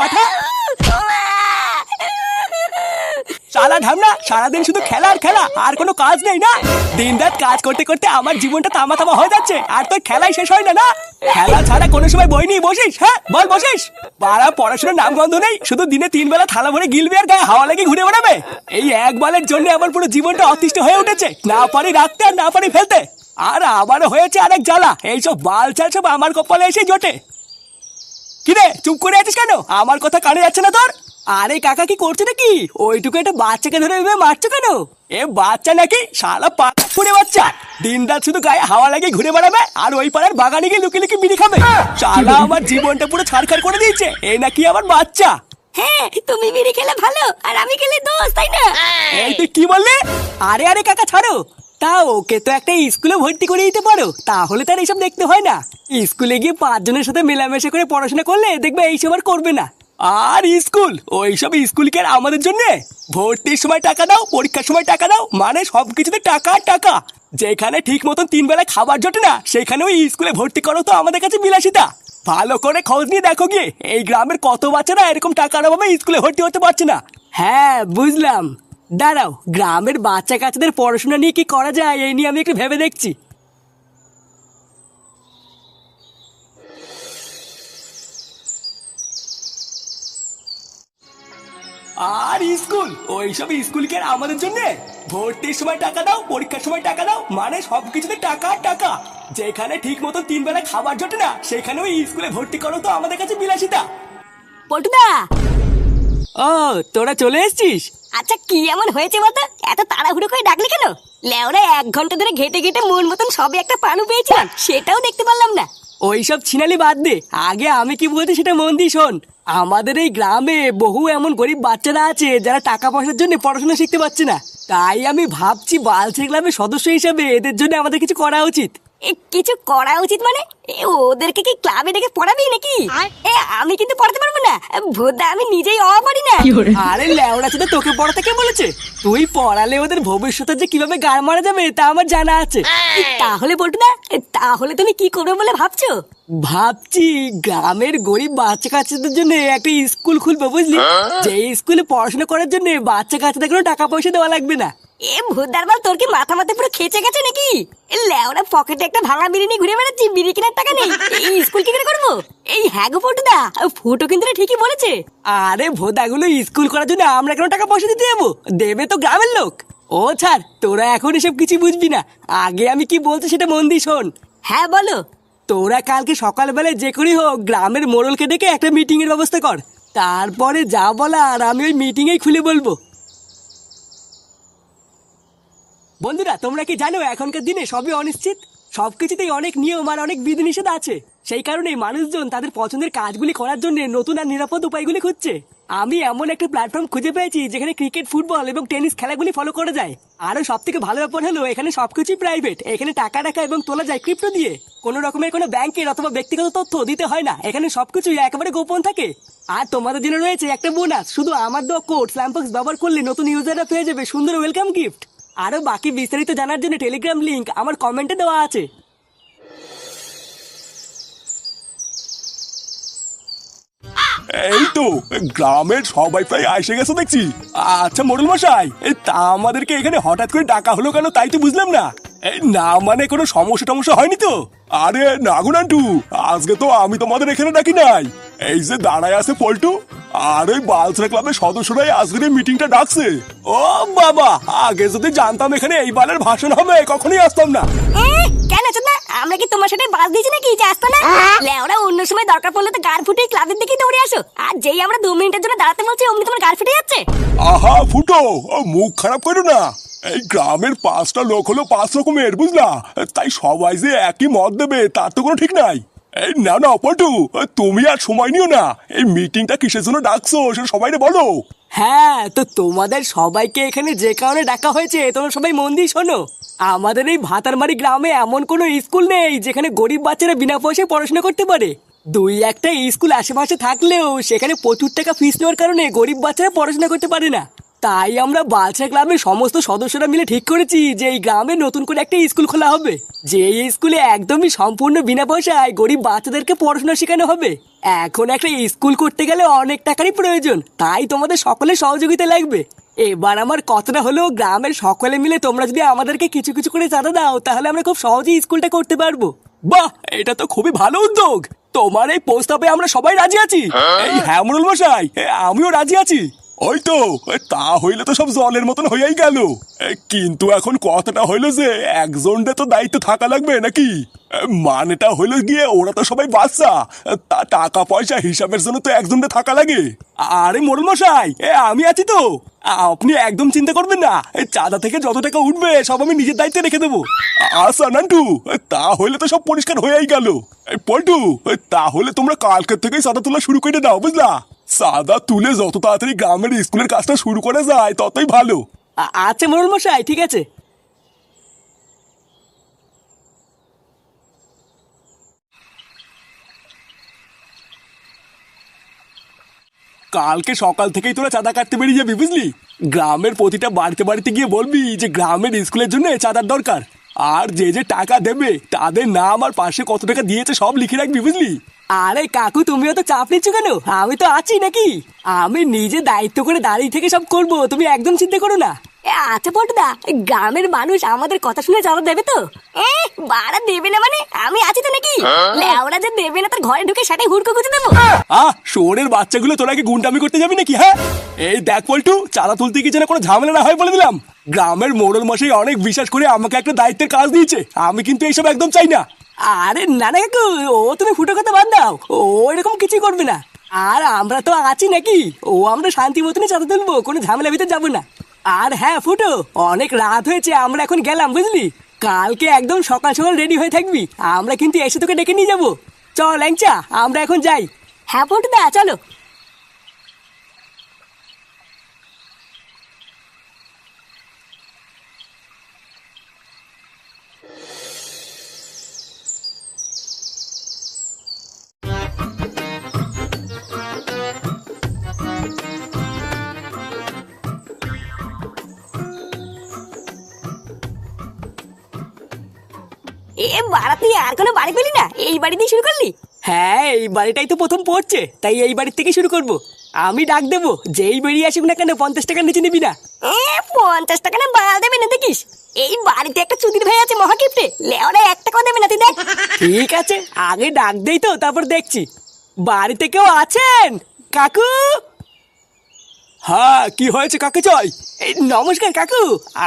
পাঠা। শালা ঢামনা, সারাদিন শুধু খেলা আর খেলা, আর কোনো কাজ নেই না? দিন রাত কাজ করতে করতে আমার জীবনটা তামা তামা হয়ে যাচ্ছে, আর তোর খেলাই শেষ হয় না। না খেলা ছাড়া কোনো সময় বই নিয়ে বসিস? হ্যাঁ বল, বসিস? বাড়া পড়াশোনার নাম গন্ধ নেই, শুধু দিনে 3 বেলা থালা ভরে গিলবি আর গায়ে হাওয়া লেগে ঘুরে বেড়াবে। এই এক বালের জন্য আমার পুরো জীবনটা অতিষ্ঠ হয়ে উঠেছে, না পারি রাখতে আর না পারি ফেলতে। আর আবারও হয়েছে আরেক জ্বালা, এইসব বাল চাল সব আমার কপালে এসে জোটে। কিরে চুপ করে আছিস কেন? আমার কথা কানে যাচ্ছে না তোর? আরে কাকা কি করছো নাকি? ওইটুকু একটা বাচ্চাকে ধরে এভাবে মারছো কেন? এ বাচ্চা নাকি? শালা পাড়ে বাচ্চা, দিন রাত শুধু গায়ে হাওয়া লাগে ঘুরে বেড়াবে, আর ওই পাড়ার বাগানে গিয়ে লুকিয়ে লুকিয়ে বিড়ি খাবে। শালা আমার জীবনটা পুরো ছাড়খাড় করে দিয়েছে। এ নাকি আমার বাচ্চা? হ্যাঁ, তুমি বিড়ি খেলে ভালো আর আমি খেলে দোষ, তাই না? এই তুই কি বললি? আরে আরে কাকা ছাড়ো। তা ওকে তো একটা স্কুলে ভর্তি করে দিতে পারো, তাহলে তার এইসব দেখতে হয় না। স্কুলে গিয়ে 5 জনের সাথে মেলামেশা করে পড়াশোনা করলে দেখবে এইসব আর করবে না। আর স্কুল, ওইসব স্কুল কি আর আমাদের জন্য? ভর্তির সময় টাকা দাও, পরীক্ষার সময় টাকা দাও, মানে সবকিছুতে টাকা টাকা। যেখানে ঠিক মতন 3 বেলা খাবার জোটে না, সেখানে ওই স্কুলে ভর্তি করো তো আমাদের কাছে বিলাসিতা। ভালো করে খোঁজ নিয়ে দেখো গিয়ে, এই গ্রামের কত বাচ্চারা এরকম টাকার অভাবে স্কুলে ভর্তি হতে পারছে না। হ্যাঁ বুঝলাম, দাঁড়াও, গ্রামের বাচ্চা কাচ্চাদের পড়াশোনা নিয়ে কি করা যায় এই নিয়ে আমি একটু ভেবে দেখছি। আর স্কুল, ওইসব স্কুল কি আর আমাদের জন্য? ভর্তির সময় টাকা দাও, পরীক্ষার সময় টাকা দাও, মানে সবকিছুতে টাকা টাকা। যেখানে ঠিক মতো 3 বেলা খাবার জোটে না, সেখানে ওই স্কুলে ভর্তি করো তো আমাদের কাছে বিলাসিতা। পল্টুদা, ও তোরা চলে এসেছিস? আচ্ছা কি এমন হয়েছে বলতো? এত তাড়াহুড়ো করে ডাকলি কেন? লেওরা 1 ঘন্টা ধরে ঘেটে ঘেটে মন মতন সবে একটা পানু পেয়েছিলাম, সেটাও দেখতে পারলাম না। ওইসব ছিনালি বাদ দে, আগে আমি কি বলছি সেটা মন দিয়ে শোন। আমাদের এই গ্রামে বহু এমন গরিব বাচ্চারা আছে যারা টাকা পয়সার জন্য পড়াশোনা শিখতে পারছে না। তাই আমি ভাবছি বালছে ক্লাবের সদস্য হিসেবে এদের জন্য আমাদের কিছু করা উচিত। কিছু করা উচিত মানে? ওদেরকে কি ক্লাবে ডেকে পড়াবি নাকি? আমি কিন্তু পড়াতে পারবো না, ভোদা আমি নিজেই পারি না। আরে লেওড়া ছেলে, তোকে পড়াতে কে বলেছে? তুই পড়ালে ওদের ভবিষ্যতে যে কিভাবে গাড় মারা যাবে তা আমার জানা আছে। তাহলে পল্টুদা, তাহলে তুমি কি করবে বলে ভাবছো? ভাবছি গ্রামের গরিব বাচ্চা কাচ্চাদের জন্য একটা স্কুল খুলবো, বুঝলি? যে স্কুলে পড়াশোনা করার জন্য বাচ্চা কাচ্চাদের কোনো টাকা পয়সা দেওয়া লাগবে না। ভূতদার বাল, তোর কি মাথা মাথা পুরো খেচে গেছে নাকি? লেওরা পকেটে একটা ভাঙা বিড়ি নিয়ে ঘুরে বেড়াচ্ছি, বিড়ি কেনার টাকা নেই, এই স্কুল কি করে করবো? এই হ্যাঁ গো পল্টুদা, ফুটো কিন্তু ঠিকই বলেছে। আরে ভোদাগুলো স্কুল করার জন্য আমরা কেন টাকা পয়সা দিতে যাবো? দেবে তো গ্রামের লোক। ও ছাড়, তোরা এখন এসব কিছু বুঝবি না। আগে আমি কি বলছি সেটা মন দিয়ে শোন। হ্যাঁ বলো। তোরা কালকে সকালবেলায় যে করেই হোক গ্রামের মোড়লকে ডেকে একটা মিটিং এর ব্যবস্থা কর। তারপরে যা বলার আমি ওই মিটিং এই খুলে বলবো। বন্ধুরা, তোমরা কি জানো এখনকার দিনে সবই অনিশ্চিত, সবকিছুতেই অনেক নিয়ম আর অনেক বিধিনিষেধ আছে। সেই কারণে মানুষজন তাদের পছন্দের কাজগুলি করার জন্য নতুন আর নিরাপদ উপায়গুলি খুঁজছে। আমি এমন একটা প্ল্যাটফর্ম খুঁজে পেয়েছি যেখানে ক্রিকেট, ফুটবল এবং টেনিস খেলাগুলি ফলো করা যায়। আরো সব থেকে ভালো ব্যাপার হলো এখানে সবকিছুই প্রাইভেট। এখানে টাকা রাখা এবং তোলা যায় ক্রিপ্টো দিয়ে। কোনো রকমের কোনো ব্যাংকের অথবা ব্যক্তিগত তথ্য দিতে হয় না। এখানে সবকিছুই একেবারে গোপন থাকে। আর তোমাদের জন্য রয়েছে একটা বোনাস, শুধু আমার দেওয়া কোড স্ল্যামবক্স ব্যবহার করলে নতুন ইউজাররা পেয়ে যাবে সুন্দর ওয়েলকাম গিফট। আরো বাকি বিস্তারিত জানার জন্য টেলিগ্রাম লিংক আমার কমেন্টে দেওয়া আছে। এই তো গ্রামের সবাই প্রায় এসে গেছে দেখছি। আচ্ছা মোড়ল মশাই, তা আমাদেরকে এখানে হঠাৎ করে ডাকা হলো কেন তাই তো বুঝলাম না। এই না মানে কোনো সমস্যা টমস্যা হয়নি তো? আরে না গো নান্টু, আজকে তো আমি তোমাদের এখানে ডাকি নাই। এই যে দাঁড়ায় আছে পল্টু আর ওই বালছড়া ক্লাবের সদস্যরাই আজকের এই মিটিংটা ডাকছে। ও বাবা, আগে যদি জানতাম এখানে এই বালের ভাষণ হবে কখনোই আসতাম না। কেন চোদনা, আমরা কি তোমার সাথে বাস দিয়েছি নাকি যে আসতো না? লেওরা অন্য সময় দরকার পড়লে তো গাড় ফুটে ক্লাবের দিকে দৌড়ে আসো, আর যেই আমরা 2 মিনিটের জন্য দাঁড়াতে বলছি অমনি তোমার গাড় ফুটে যাচ্ছে। আহা ফুটো, মুখ খারাপ করো না। এই গ্রামের 5টা লোক হলো 5 রকমের, বুঝলা? তাই সবাই যে একই মত দেবে তার তো কোনো ঠিক নাই। এই না না পল্টু, তুমি আর সময় নিও না। এই মিটিংটা কিসের জন্য ডাকছো সেটা সবাইকে বলো। হ্যাঁ, তো তোমাদের সবাইকে এখানে যে কারণে ডাকা হয়েছে তোমরা সবাই মন দিয়ে শোনো। আমাদের এই ভাতারমারি গ্রামে এমন কোনো স্কুল নেই যেখানে গরিব বাচ্চারা বিনা পয়সায় পড়াশোনা করতে পারে। 2-1টা স্কুল আশেপাশে থাকলেও সেখানে প্রচুর টাকা ফিস নেওয়ার কারণে গরিব বাচ্চারা পড়াশোনা করতে পারে না। তাই আমরা বালছড়া ক্লাবের সমস্ত সদস্যরা মিলে ঠিক করেছি যে এই গ্রামে নতুন করে একটা স্কুল খোলা হবে, যে এই স্কুলে একদমই সম্পূর্ণ বিনা পয়সায় গরিব বাচ্চাদেরকে পড়াশোনা শেখানো হবে। এখন একটা স্কুল করতে গেলে অনেক টাকারই প্রয়োজন, তাই তোমাদের সকলের সহযোগিতা লাগবে। এবার আমার কথাটা হলো, গ্রামের সকলে মিলে তোমরা যদি আমাদেরকে কিছু কিছু করে চাঁদা দাও, তাহলে আমরা খুব সহজেই স্কুলটা করতে পারবো। বাহ, এটা তো খুবই ভালো উদ্যোগ। তোমার এই প্রস্তাবে আমরা সবাই রাজি আছি। এই হ্যাঁ মোড়ল মশাই, আমিও রাজি আছি। ওই তো, তা হইলে তো সব জলের মতন হয়েই গেল। কিন্তু এখন কথাটা হইলো যে একজনটা তো দায়িত্ব থাকা লাগবে নাকি? মানেটা হইলো গিয়ে ওরা তো সবাই বাচ্চা, তা টাকা পয়সা হিসাবের জন্য তো একজনটা থাকা লাগে। আরে মোড়ল মশাই, আমি আছি তো, আপনি একদম চিন্তা করবেন না। চাঁদা থেকে যত টাকা উঠবে সব আমি নিজের দায়িত্বে রেখে দেবো। আচ্ছা নান্টু, তা হইলে তো সব পরিষ্কার হয়েই গেল। পল্টু, তাহলে তোমরা কালকের থেকেই চাঁদা তোলা শুরু করে দাও, বুঝলা? চাঁদা তুলে যত তাড়াতাড়ি গ্রামের স্কুলের কাজটা শুরু করা যায় ততই ভালো। আচ্ছা মোড়ল মশাই, ঠিক আছে। কালকে সকাল থেকেই তোরা চাঁদা কাটতে বেরিয়ে যাবি, বুঝলি? গ্রামের প্রতিটা বাড়িতে বাড়িতে গিয়ে বলবি যে গ্রামের স্কুলের জন্য চাঁদার দরকার। আর যে যে টাকা দেবে তাদের নাম আর পাশে কত টাকা দিয়েছে সব লিখে রাখবি, বুঝলি? আরে কাকু, তুমিও তো চাপ নিচ্ছ কেন? আমি তো আছি নাকি। আমি নিজে দায়িত্ব করে দাঁড়িয়ে থেকে সব করব, তুমি একদম চিন্তা করো না। আচ্ছা পল্টুদা, গ্রামের মানুষ আমাদের কথা শুনে চাঁদা দেবে তো? বাড়া দেবে না মানে? আমি আছি তো নাকি? লেওরা যে দেবে না তার ঘরে ঢুকে সেটাই হুড়কো গুঁজে দেবো। শোরের বাচ্চাগুলো তোরা কি গুন্ডামি করতে যাবি নাকি? হ্যাঁ, এই দেখ পল্টু, চাঁদা তুলতে কি যেন কোনো ঝামেলা না হয় বলে দিলাম। গ্রামের মোড়ল মশাই অনেক বিশ্বাস করে আমাকে একটা দায়িত্বের কাজ দিয়েছে, আমি কিন্তু এইসব একদম চাই না। আরে না না কাকু, ও তুমি ফুটো কথা বাদ দাও, ও এরকম কিছুই করবে না। আর আমরা তো আছি নাকি, ও আমরা শান্তি মতনই চাঁদা তুলবো, কোনো ঝামেলা ভিতরে যাবো না। আর হ্যাঁ ফুটো, অনেক রাত হয়েছে, আমরা এখন গেলাম, বুঝলি? কালকে একদম সকাল সকাল রেডি হয়ে থাকবি, আমরা কিন্তু এসে তোকে ডেকে নিয়ে যাবো। চল ল্যাংচা, আমরা এখন যাই। হ্যাঁ পল্টুদা, চলো। বাড়া, তুই আর কোনো বাড়ি পেলি না? এই বাড়ি দিয়ে শুরু করলি? হ্যাঁ, এই বাড়িটাই তো প্রথম পড়ছে, তাই এই বাড়ির থেকে শুরু করব। আমি ডাক দেবো, যেই বেরিয়ে আসুক না কেন 50 টাকার নিচে নিবি না। 50 টাকা না বাড়া দেবে না দেখিস? এই বাড়িতে একটা চুদির ভাই আছে মহাকিপ্টে, লেওরা 1 টাকাও দেবে না, তুই দেখ। ঠিক আছে, আগে ডাক দেই তো, তারপর দেখছি। বাড়িতে কেউ আছেন? কাকু? হ্যাঁ, কি হয়েছে? কাকে চাই? এই নমস্কার কাকু,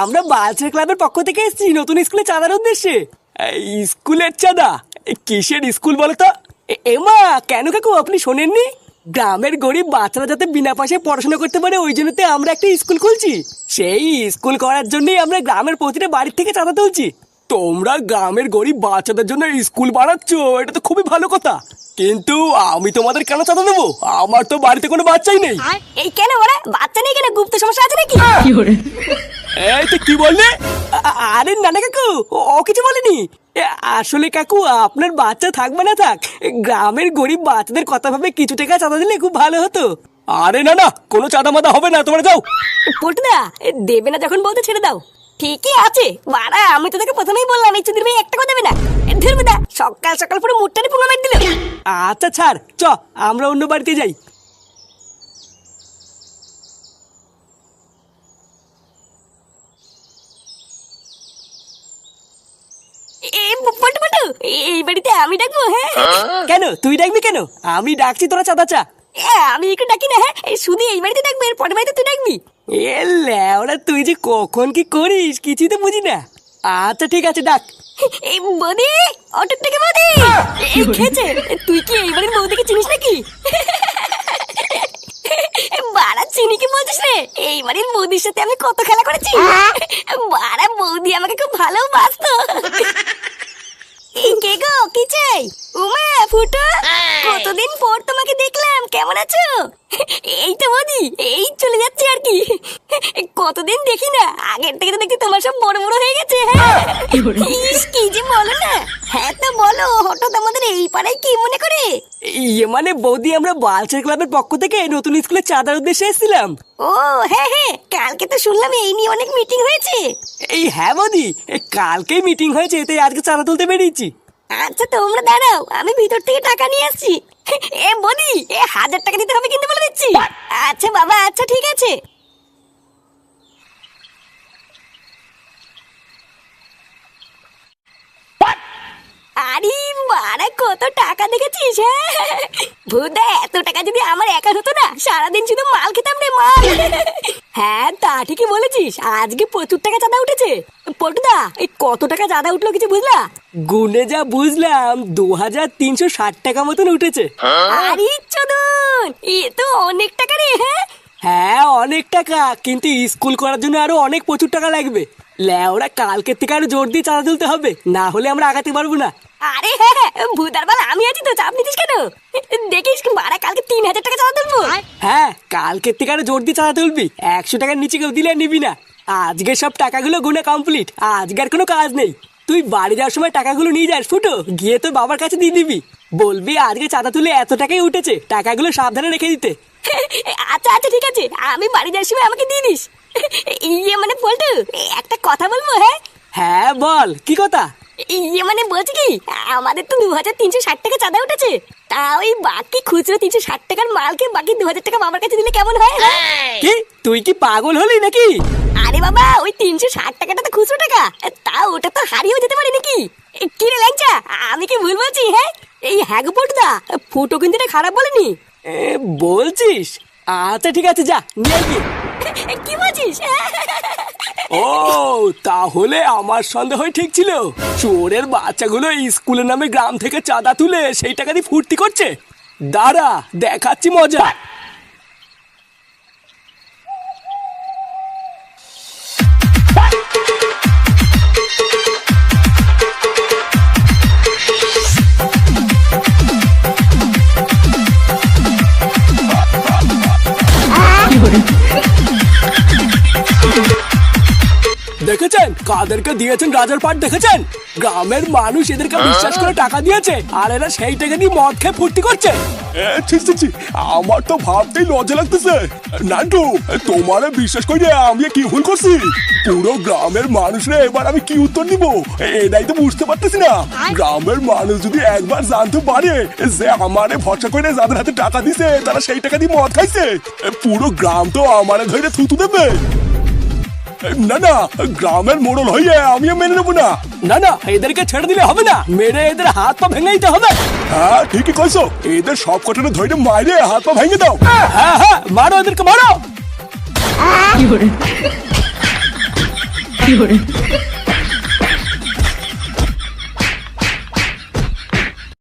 আমরা বালচার ক্লাবের পক্ষ থেকে এসেছি নতুন স্কুলে চাঁদার উদ্দেশ্যে। এই স্কুলের চাঁদা? কিসের স্কুল বলো তো? এমা, কেন কাকু আপনি শোনেননি? গ্রামের গরিব বাচ্চারা যাতে বিনা পয়সায় পড়াশোনা করতে পারে, ওই জন্যতে আমরা একটা স্কুল খুলছি। সেই স্কুল করার জন্যই আমরা গ্রামের প্রতিটা বাড়ির থেকে চাঁদা তুলছি। তোমরা গ্রামের গরিব বাচ্চাদের জন্য স্কুল বানাচ্ছ, এটা তো খুবই ভালো কথা। কিন্তু আমি তোমাদের কেন চাঁদা দেবো? আমার তো বাড়িতে কোনো বাচ্চাই নেই। এই কেন বলে? বাচ্চা নেই কেন? গুপ্ত সমস্যা আছে নাকি? এই তো কি বললে? আরে নানা কাকু, ও কিছু বলেনি। আসলে কাকু, আপনার বাচ্চা থাকবে না থাক, গ্রামের গরিব বাচ্চাদের কথা ভাবে কিছু টাকা চাঁদা দিলে খুব ভালো হতো। আরে না না, কোনো চাঁদা মাদা হবে না, তোমরা যাও। পল্টুদা, দেবে না যখন বলতে ছেড়ে দাও। ঠিকই আছে বাড়া, আমি তোদেরকে প্রথমেই বললাম এই চুদির ভাই 1 টাকাও দেবে না। ধরবেদা, সকাল সকাল পুরো মুটটানি পুঙ্গা মেরে দিল। আচ্ছা ছাড়, চ আমরা অন্য বাড়িতে যাই। পল্টু পল্টু, এই বাড়িতে আমি ডাকবো? হ্যাঁ কেন তুই ডাকবি কেন? আমি ডাকছি, তোরা চাঁদা চা। আমি একটু ডাকি না? হ্যাঁ, শুধু এই বাড়িতে ডাকবো, এর পরের বাড়িতে তুই ডাকবি? এ ল্যাওড়া, তুই যে কখন কি করিস কিছুই তো বুঝি না। আচ্ছা ঠিক আছে, ডাক। এই বৌদি, অটোর থেকে বৌদি, এই খেয়েছে। তুই কি এই বাড়ির বৌদিকে চিনিস নাকি? বাড়া, চিনি কি বলছিস রে? এই বাড়ির বৌদির সাথে আমি কত খেলা করেছি। বাড়া, বৌদি আমাকে খুব ভালোবাসতো। এই কে গো, কি চাই? উমা, ফুটো, কতদিন পর তোমাকে দেখলাম, কেমন আছো? এই তো বৌদি, এই চলে যাচ্ছে আর কি। কতদিন দেখি না, আগের থেকে তো দেখি তোমার সব বড় বড় হয়ে গেছে। হ্যাঁ, ইস, কি যে বলো না। হ্যাঁ তো বলো, হঠাৎ আমাদের এই পাড়ায় কি মনে করে? ইয়ে মানে বৌদি, আমরা বালচার ক্লাবের পক্ষ থেকে নতুন স্কুলে চাঁদার উদ্দেশ্যে এসেছিলাম। ও হ্যাঁ হ্যাঁ, কালকে তো শুনলাম এই নিয়ে অনেক মিটিং হয়েছে। এই হ্যাঁ বৌদি, কালকেই মিটিং হয়েছে, তাই আজকে চাঁদা তুলতে বেরিয়েছি। আচ্ছা তোমরা দাঁড়াও, আমি ভিতর থেকে টাকা নিয়ে আসছি। এ বদি, 1000 টাকা দিতে হবে কিন্তু বলে দিচ্ছি। আচ্ছা বাবা, আচ্ছা ঠিক আছে। আরে মারা, কত টাকা দেখেছিস? হ্যাঁ ভুদা, এত টাকা যদি আমার একা হতো না, সারাদিন শুধু মাল খেতাম রে, মাল। হ্যাঁ তা ঠিকই বলেছিস, আজকে প্রচুর টাকা চাঁদা উঠেছে। পটুদা, এই কত টাকা চাঁদা উঠলো কিছু বুঝলা? গুনে যা বুঝলাম 2360 টাকা মতন উঠেছে। আরে চোদন, এ তো অনেক টাকা রে। হ্যাঁ হ্যাঁ অনেক টাকা, কিন্তু স্কুল করার জন্য আরো অনেক প্রচুর টাকা লাগবে। লেওরা কালকের থেকে আরো জোর দিয়ে চাঁদা তুলতে হবে, না হলে আমরা আগাতে পারবো না। আরে হ্যাঁ হ্যাঁ, ভুদার বাল আমি আছি তো, চাপ নিতিস কেন? দেখিস মারা, কালকে 3000 টাকা চাঁদা তুলবো। হ্যাঁ কালকের থেকে আরো জোর দিয়ে চাঁদা তুলবি, 100 টাকার নিচে কেউ দিলে আর নিবি না। আজকে সব টাকাগুলো গুনে কমপ্লিট, আজকে আর কোনো কাজ নেই। তুই বাড়ি যাওয়ার সময় টাকাগুলো নিয়ে যাস ফুটো, গিয়ে তোর বাবার কাছে দিয়ে দিবি, বলবি আজকে চাঁদা তুলে এত টাকাই উঠেছে, টাকাগুলো সাবধানে রেখে দিতে। আচ্ছা আচ্ছা ঠিক আছে, আমি বাড়ি যাওয়ার সময় আমাকে দিয়ে দিস। ইয়ে মানে পল্টু, একটা কথা বলবো? হ্যাঁ হ্যাঁ বল, কি কথা? ইয়ে মানে বলছি কি, আমাদের তো 2360 টাকা চাঁদা উঠেছে। তা ওই বাকি খুচরো 360 টাকার মালকে বাকি 2000 টাকা বাবার কাছে দিলে কেমন হয়? কি তুই কি পাগল হলি নাকি? আরে বাবা, ওই 360 টাকাটা তো খুচরো টাকা, তা ওটা তো হারিয়েও যেতে পারে নাকি? কি রে ল্যাংচা, আমি কি ভুল বলছি? হ্যাঁ এই হ্যাঁ গো পটুদা, ফুটো কিন্তু এটা খারাপ বলেনি। বলছিস? আচ্ছা ঠিক আছে, যা নিয়ে গিয়ে। কি বলছিস? ও তাহলে আমার সন্দেহ ঠিক ছিল, চোরের বাচ্চাগুলো স্কুলের নামে গ্রাম থেকে চাঁদা তুলে সেই টাকা দিয়ে ফুর্তি করছে। দাঁড়া দেখাচ্ছি মজা। দেখেছেন কাদেরকে দিয়েছেন রাজার পাট? দেখেছেন গ্রামের মানুষ এদেরকে বিশ্বাস করে টাকা দিয়েছে, আর এরা সেই টাকা দিয়ে মদ খেয়ে ফুর্তি করছে। ছি, আমার তো ভাবতেই লজ্জা লাগতেছে। নান্টু, তোমারে বিশ্বাস করে আমি কি ভুল করছি? পুরো গ্রামের মানুষরা এবার আমি কি উত্তর দিব এটাই তো বুঝতে পারতেছি না। গ্রামের মানুষ যদি একবার জানতে পারে যে আমারে ভরসা করে যাদের হাতে টাকা দিছে তারা সেই টাকা দিয়ে মদ খাইছে, পুরো গ্রাম তো আমারে ধরে থুতু দেবে। না না, গ্রামের মোড়ল হইয়ে আমিও মেনে নেবো না। না না, এদেরকে ছেড়ে দিলে হবে না, মেরে এদের হাত পা ভেঙে দিতে হবে। হ্যাঁ ঠিকই কইছো, এদের সব কটানো ধরে মাইরে হাত পা ভেঙে দাও। হ্যাঁ হ্যাঁ, মারো এদেরকে, মারো।